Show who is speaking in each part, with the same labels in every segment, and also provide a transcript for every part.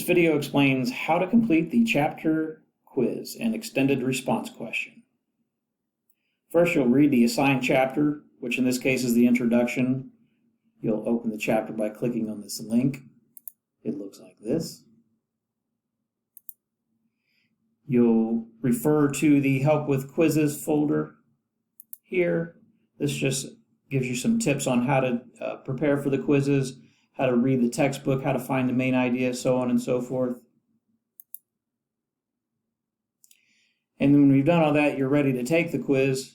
Speaker 1: video explains how to complete the chapter quiz and extended response question. First, you'll read the assigned chapter, which in this case is the introduction. You'll open the chapter by clicking on this link. It looks like this. You'll refer to the Help with Quizzes folder here. This just gives you some tips on how to prepare for the quizzes, how to read the textbook, how to find the main idea, so on and so forth. And then when you've done all that, you're ready to take the quiz.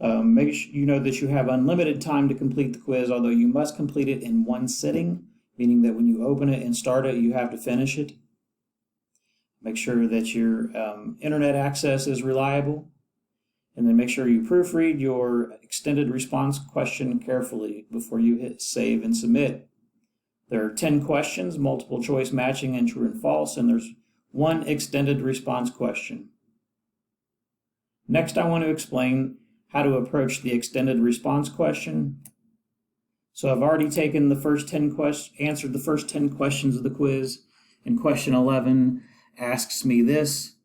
Speaker 1: Make sure you know that you have unlimited time to complete the quiz, although you must complete it in one sitting, meaning that when you open it and start it, you have to finish it. Make sure that your internet access is reliable, and then make sure you proofread your extended response question carefully before you hit save and submit. There are 10 questions, multiple choice matching and true and false, and there's one extended response question. Next, I want to explain how to approach the extended response question. So I've already taken the first 10 answered the first 10 questions of the quiz, and question 11 asks me this.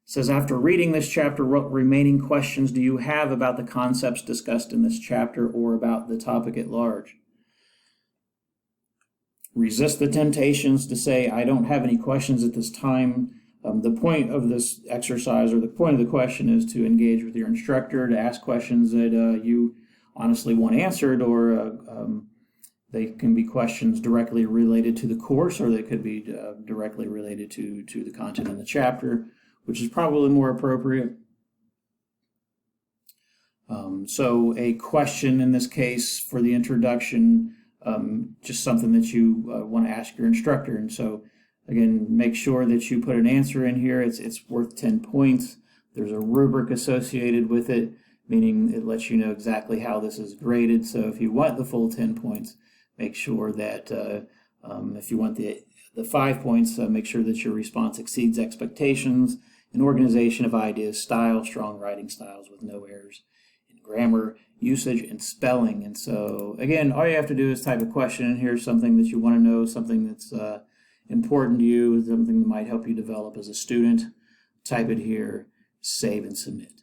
Speaker 1: It says, after reading this chapter, what remaining questions do you have about the concepts discussed in this chapter or about the topic at large? Resist the temptations to say, I don't have any questions at this time. The point of this exercise, or the point of the question, is to engage with your instructor, to ask questions that you honestly want answered, or they can be questions directly related to the course, or they could be directly related to the content in the chapter, which is probably more appropriate. So a question in this case for the introduction, just something that you want to ask your instructor. And so again, make sure that you put an answer in here. It's worth 10 points. There's a rubric associated with it, meaning it lets you know exactly how this is graded. So if you want the full 10 points, make sure that if you want the 5 points, make sure that your response exceeds expectations, an organization of ideas, style, strong writing styles with no errors in grammar, usage, and spelling. And so again, all you have to do is type a question in here, something that you want to know, something that's important to you, something that might help you develop as a student. Type it here, save and submit.